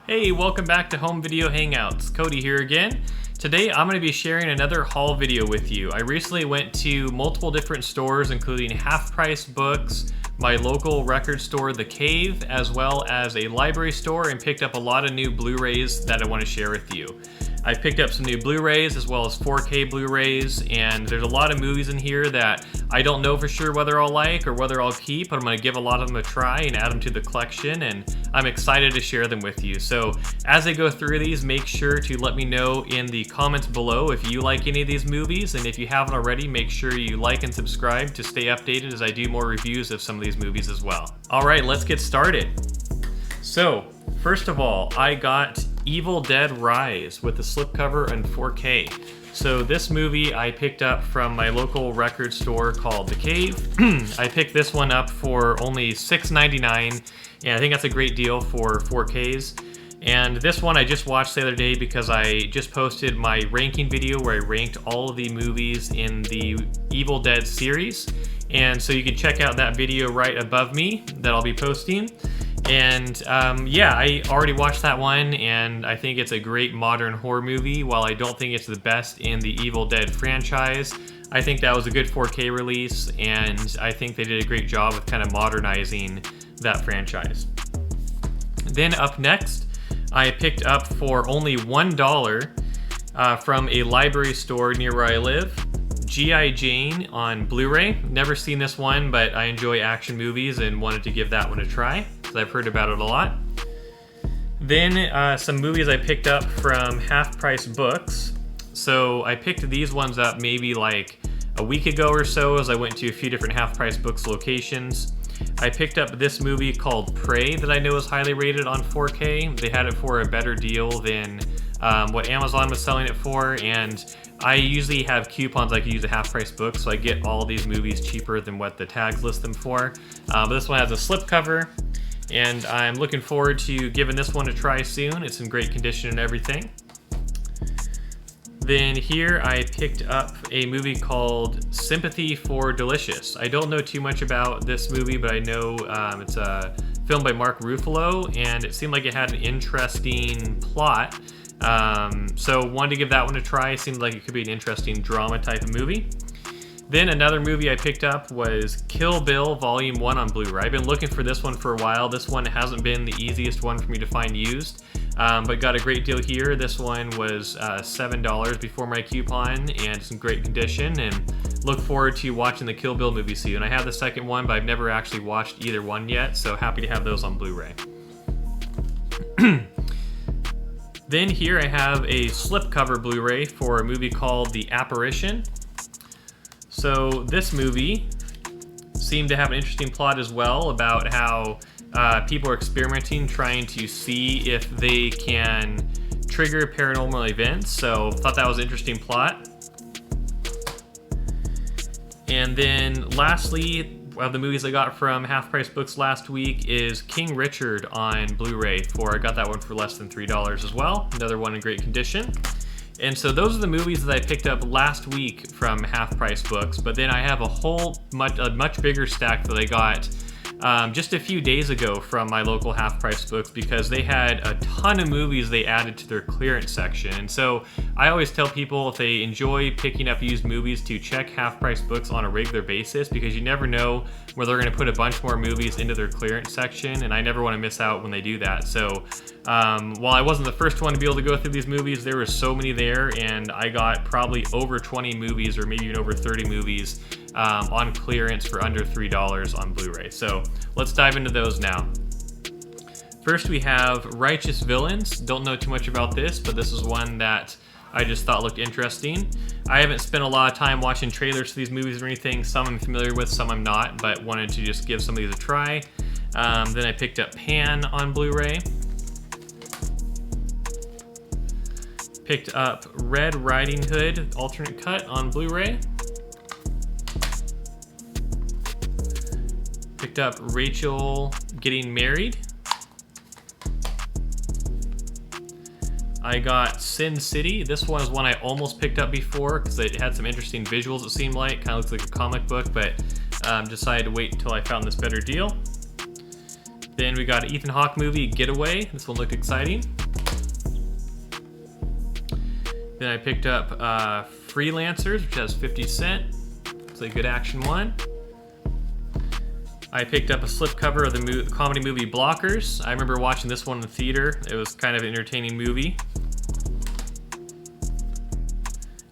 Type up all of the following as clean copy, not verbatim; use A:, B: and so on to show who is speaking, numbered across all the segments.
A: Hey, welcome back to Home Video Hangouts. Cody here again. Today I'm going to be sharing another haul video with you. I recently went to multiple different stores, including Half Price Books, my local record store, The Cave, as well as a library store, and picked up a lot of new Blu-Rays that I want to share with you. I picked up some new Blu-Rays as well as 4K Blu-Rays, and there's a lot of movies in here that I don't know for sure whether I'll like or whether I'll keep, but I'm going to give a lot of them a try and add them to the collection, and I'm excited to share them with you. So as I go through these, make sure to let me know in the comments below if you like any of these movies, and if you haven't already, make sure you like and subscribe to stay updated as I do more reviews of some of these movies as well. Alright, let's get started. So, first of all, I got Evil Dead Rise with the slipcover and 4K. So this movie I picked up from my local record store called The Cave. I picked this one up for only $6.99, and I think that's a great deal for 4Ks. And this one I just watched the other day because I just posted my ranking video where I ranked all of the movies in the Evil Dead series. And so you can check out that video right above me that I'll be posting. And yeah, I already watched that one, and I think it's a great modern horror movie. While I don't think it's the best in the Evil Dead franchise, I think that was a good 4K release, and I think they did a great job with kind of modernizing that franchise. Then up next, I picked up for only $1 from a library store near where I live, G.I. Jane on Blu-ray. Never seen this one, but I enjoy action movies and wanted to give that one a try, because I've heard about it a lot. Then some movies I picked up from Half Price Books. So I picked these ones up maybe like a week ago or so as I went to a few different Half Price Books locations. I picked up this movie called Prey that I know is highly rated on 4K. They had it for a better deal than what Amazon was selling it for, and I usually have coupons I can use at Half Price Books, so I get all these movies cheaper than what the tags list them for. But this one has a slipcover, and I'm looking forward to giving this one a try soon. It's in great condition and everything. Then here I picked up a movie called Sympathy for Delicious. I don't know too much about this movie, but I know it's a film by Mark Ruffalo, and it seemed like it had an interesting plot. So wanted to give that one a try. It seemed like it could be an interesting drama type of movie. Then another movie I picked up was Kill Bill Volume 1 on Blu-ray. I've been looking for this one for a while. This one hasn't been the easiest one for me to find used, but got a great deal here. This one was $7 before my coupon, and it's in great condition, and look forward to watching the Kill Bill movie soon. I have the second one, but I've never actually watched either one yet, so happy to have those on Blu-ray. Then here I have a slipcover Blu-ray for a movie called The Apparition. So this movie seemed to have an interesting plot as well about how people are experimenting, trying to see if they can trigger paranormal events. So thought that was an interesting plot. And then lastly, one of the movies I got from Half Price Books last week is King Richard on Blu-ray. I got that one for less than $3 as well. Another one in great condition. And so those are the movies that I picked up last week from Half Price Books, but then I have a much bigger stack that I got just a few days ago from my local Half Price Books, because they had a ton of movies they added to their clearance section. And so I always tell people if they enjoy picking up used movies to check Half Price Books on a regular basis, because you never know where they're going to put a bunch more movies into their clearance section, and I never want to miss out when they do that. So while I wasn't the first one to be able to go through these movies, there were so many there, and I got probably over 20 movies or maybe even over 30 movies on clearance for under $3 on Blu-ray. So let's dive into those now. First we have Righteous Villains. Don't know too much about this, but this is one that I just thought looked interesting. I haven't spent a lot of time watching trailers for these movies or anything. Some I'm familiar with, some I'm not, but wanted to just give some of these a try. Then I picked up Pan on Blu-ray. Picked up Red Riding Hood alternate cut on Blu-ray. Picked up Rachel Getting Married. I got Sin City. This one is one I almost picked up before because it had some interesting visuals, it seemed like. Kind of looks like a comic book, but decided to wait until I found this better deal. Then we got an Ethan Hawke movie, Getaway. This one looked exciting. Then I picked up Freelancers, which has 50 Cent. It's a good action one. I picked up a slipcover of the comedy movie Blockers. I remember watching this one in the theater. It was kind of an entertaining movie.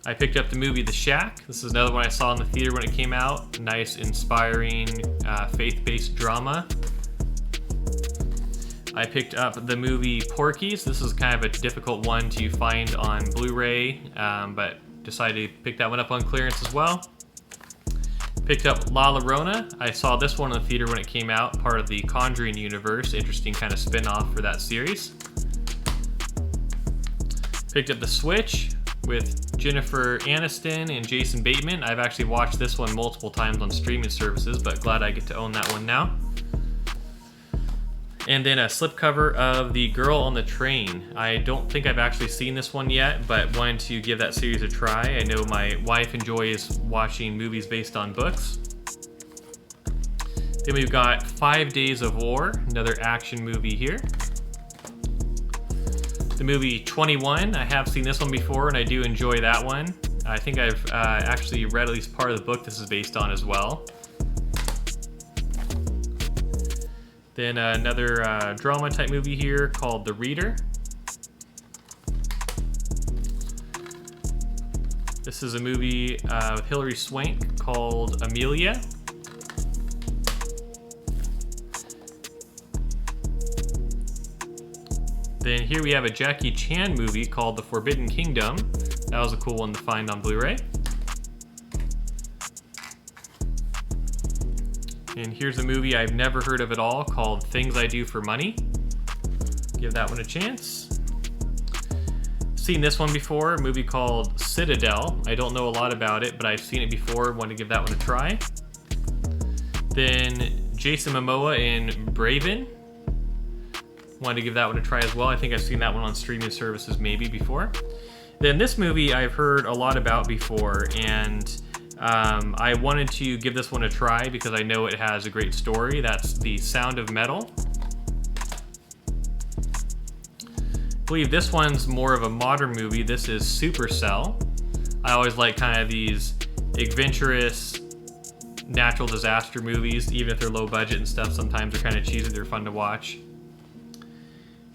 A: I picked up the movie The Shack. This is another one I saw in the theater when it came out. Nice, inspiring, faith-based drama. I picked up the movie Porky's. This is kind of a difficult one to find on Blu-ray, but decided to pick that one up on clearance as well. Picked up La Llorona. I saw this one in the theater when it came out, part of the Conjuring universe. Interesting kind of spin-off for that series. Picked up The Switch with Jennifer Aniston and Jason Bateman. I've actually watched this one multiple times on streaming services, but glad I get to own that one now. And then a slipcover of The Girl on the Train. I don't think I've actually seen this one yet, but wanted to give that series a try. I know my wife enjoys watching movies based on books. Then we've got 5 Days of War, another action movie here. The movie 21, I have seen this one before and I do enjoy that one. I think I've actually read at least part of the book this is based on as well. Then another drama type movie here called The Reader. This is a movie with Hilary Swank called Amelia. Then here we have a Jackie Chan movie called The Forbidden Kingdom. That was a cool one to find on Blu-ray. And here's a movie I've never heard of at all called Things I Do for Money. Give that one a chance. Seen this one before, a movie called Citadel. I don't know a lot about it, but I've seen it before, wanted to give that one a try. Then Jason Momoa in Braven. Wanted to give that one a try as well. I think I've seen that one on streaming services maybe before. Then this movie I've heard a lot about before, and I wanted to give this one a try because I know it has a great story. That's The Sound of Metal. I believe this one's more of a modern movie. This is Supercell. I always like kind of these adventurous natural disaster movies, even if they're low budget and stuff. Sometimes they're kind of cheesy, they're fun to watch.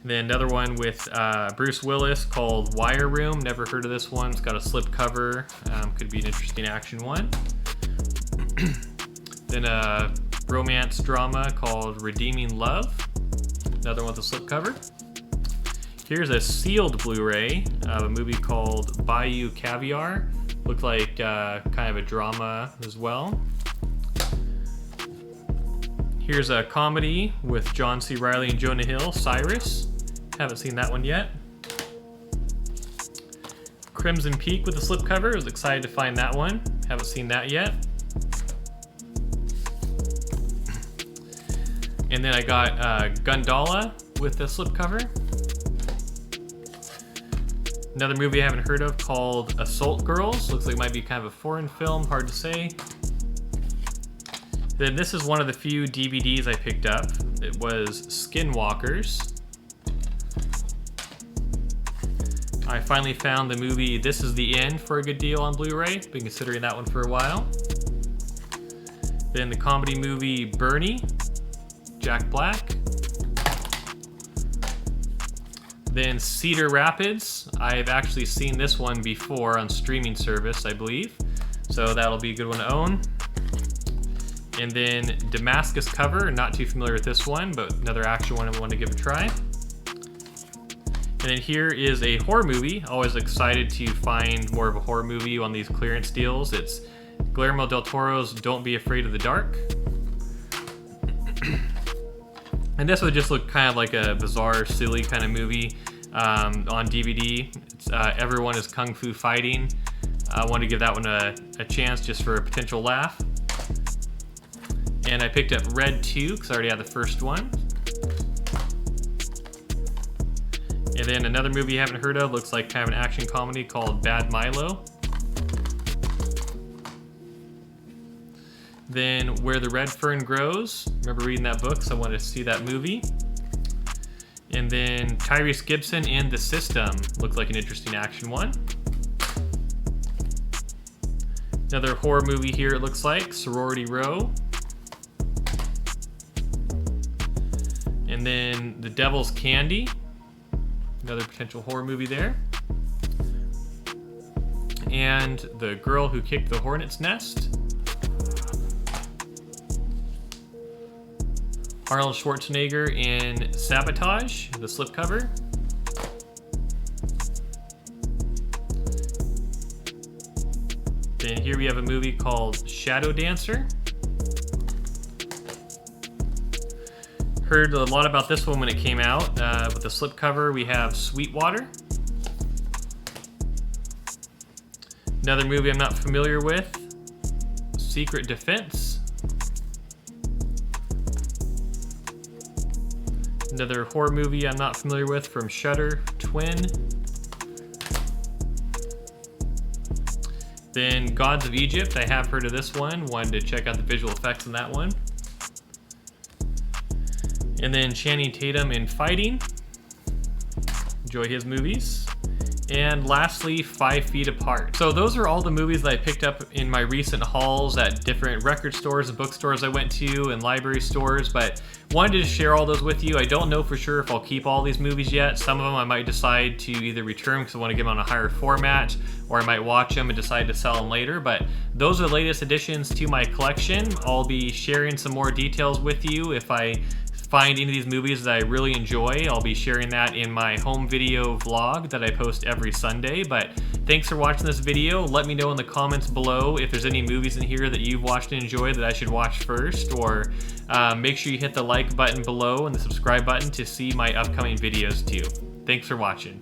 A: And then another one with Bruce Willis called Wire Room. Never heard of this one. It's got a slip cover. Could be an interesting action one. Then a romance drama called Redeeming Love. Another one with a slip cover. Here's a sealed Blu-ray of a movie called Bayou Caviar. Looked like kind of a drama as well. Here's a comedy with John C. Reilly and Jonah Hill, Cyrus. Haven't seen that one yet. Crimson Peak with a slipcover. Was excited to find that one. Haven't seen that yet. And then I got Gundala with a slipcover. Another movie I haven't heard of called Assault Girls. Looks like it might be kind of a foreign film, hard to say. Then this is one of the few DVDs I picked up. It was Skinwalkers. I finally found the movie This Is the End for a good deal on Blu-ray. Been considering that one for a while. Then the comedy movie Bernie, Jack Black. Then Cedar Rapids. I've actually seen this one before on streaming service, I believe. So that'll be a good one to own. And then Damascus Cover, not too familiar with this one, but another action one I want to give a try. And then here is a horror movie. Always excited to find more of a horror movie on these clearance deals. It's Guillermo del Toro's Don't Be Afraid of the Dark. And this would just look kind of like a bizarre, silly kind of movie on DVD. It's, everyone is kung fu fighting. I want to give that one a chance just for a potential laugh. And I picked up Red 2 because I already had the first one. And then another movie you haven't heard of, looks like kind of an action comedy called Bad Milo. Then Where the Red Fern Grows. Remember reading that book, so I wanted to see that movie. And then Tyrese Gibson and The System. Looks like an interesting action one. Another horror movie here, it looks like, Sorority Row. And then The Devil's Candy. Another potential horror movie there. And The Girl Who Kicked the Hornet's Nest. Arnold Schwarzenegger in Sabotage, the slipcover. Then here we have a movie called Shadow Dancer. Heard a lot about this one when it came out. With the slipcover, we have Sweetwater. Another movie I'm not familiar with, Secret Defense. Another horror movie I'm not familiar with from Shudder, Twin. Then Gods of Egypt, I have heard of this one. Wanted to check out the visual effects on that one. And then Channing Tatum in Fighting. Enjoy his movies. And lastly, 5 Feet Apart. So those are all the movies that I picked up in my recent hauls at different record stores and bookstores I went to and library stores, but wanted to share all those with you. I don't know for sure if I'll keep all these movies yet. Some of them I might decide to either return because I want to get them on a higher format, or I might watch them and decide to sell them later, but those are the latest additions to my collection. I'll be sharing some more details with you if I find any of these movies that I really enjoy. I'll be sharing that in my home video vlog that I post every Sunday. But thanks for watching this video. Let me know in the comments below if there's any movies in here that you've watched and enjoyed that I should watch first, or make sure you hit the like button below and the subscribe button to see my upcoming videos too. Thanks for watching.